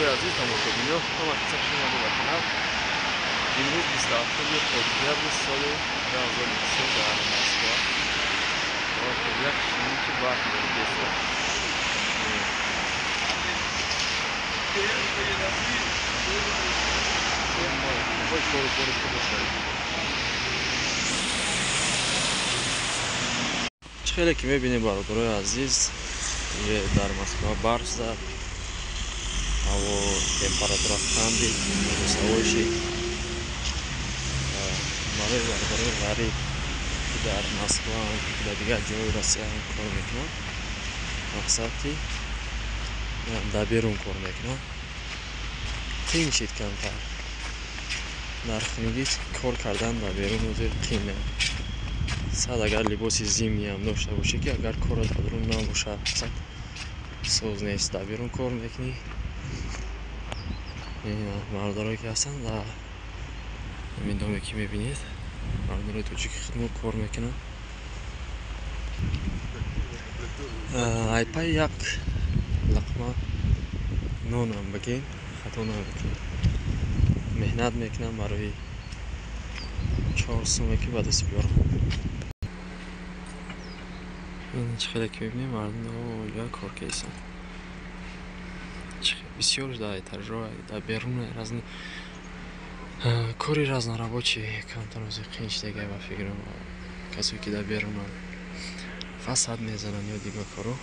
دوستای عزیز تماشاگران، ما خدمت شما می‌کنم. امروز 27 اکتبر سال 2023 در مسکو و یک شنیدی وقت می‌رسه. خیلی که می‌بینید برادرای عزیز در مسکو برف زد. هوا температура خندید سواشی برای برادرای غریب در مسکو و دیگر جای روسیه کار میکنن مقصدی در بیرون کار میکنن تینشید کمتر در خونگی کار کردن در بیرون وزیر قینه صد اگر لباس زیمی هم داشته باشه که اگر کار در بیرون نباشه سوز نیست در بیرون کار میکنی مردایی که هستن در همین دامی که میبینید مردای توجیک خدمت کار میکنن ایپای یک لقمه نون هم بگین خطا نمیکنن مهنت میکنن برای 4 سومه که به دست بیارم این خیلی که میبینید مردم یا کار کیسن بسیار در تجربه در بیرون رزن کاری رزن رابطی کمتر از قینش دیگه و فکرم کسی که در بیرون فساد میزنن یا دیگه کارو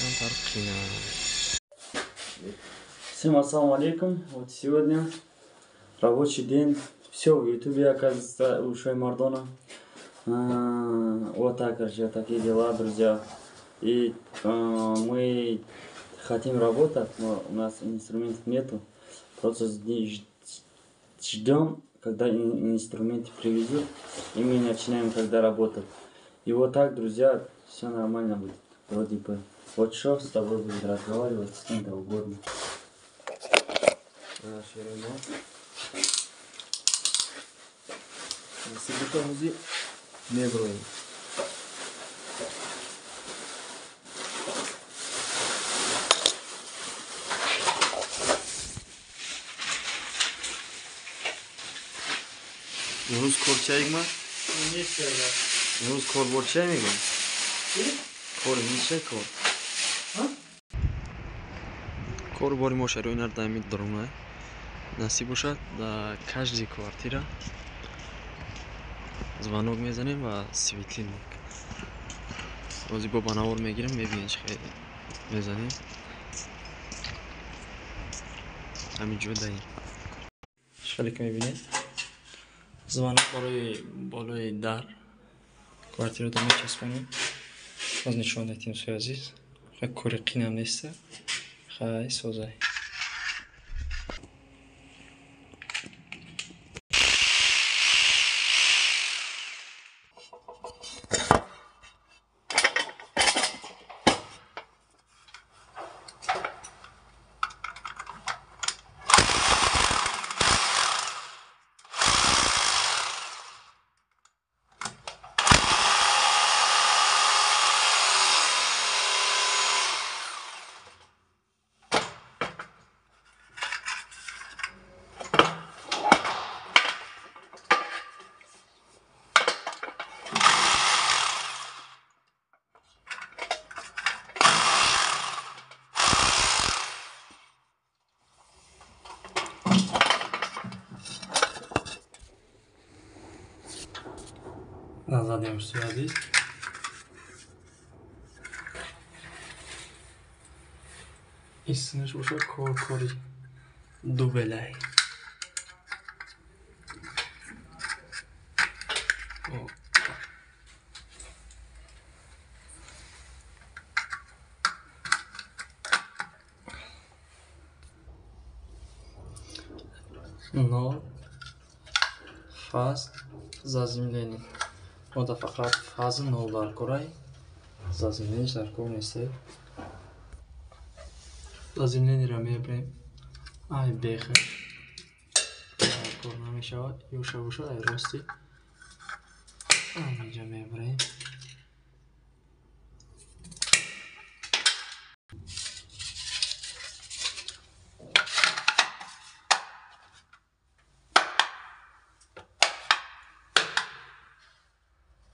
кемтар قینه. Всем ассаламу алейкум. Вот сегодня рабочий день. Все в ютубе, оказывается, у Шаймардона. Вот так, короче, такие дела, друзья. И мы хотим работать, но у нас инструментов нету. Просто ждем, когда инструменты привезут, и мы начинаем когда работать. И вот так, друзья, все нормально будет. Вроде бы. Вот что с тобой будет разговаривать, с кем-то угодно. Сибитомузи не броим. امروز کار چه میگم؟ امروز کار بر چه میگم؟ کار میشه کار. کار باری ما شروع نرد امید درونه. نصیب باشد در каждой квартира звонок میزنیم و سویتلین روزی با بناور میگیریم میبینید خیلی میزنیم همینجور داریم خیلی که میبینید звонок برای بالای در квартира رو میچسبونیم باز نشان دادیم سوی عزیز خیلی کاری قین هم نیسته خیلی سوزه Nazadem suyaziz İsiniz uşa korkori dubelay но фаз заземление ما دا فقط فاز نو در کرای زمینش در کار نیسته زمینی را میبریم ای بخیر در کار نمیشود یا شبوشه ای راستی اینجا میبریم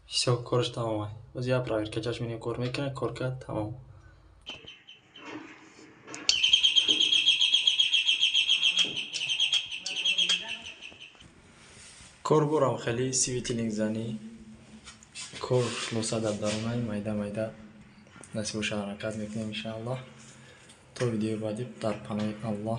Все, корш тамом. Боз я проверкачаш мене кор мекунад, кор кард, тамом. کار برام خیلی سیویتیلینگ زنی کار لوسا در درونای майда майда نصیب و حرکت میکنیم ان شاء الله تا ویدیو بعدی در پناه الله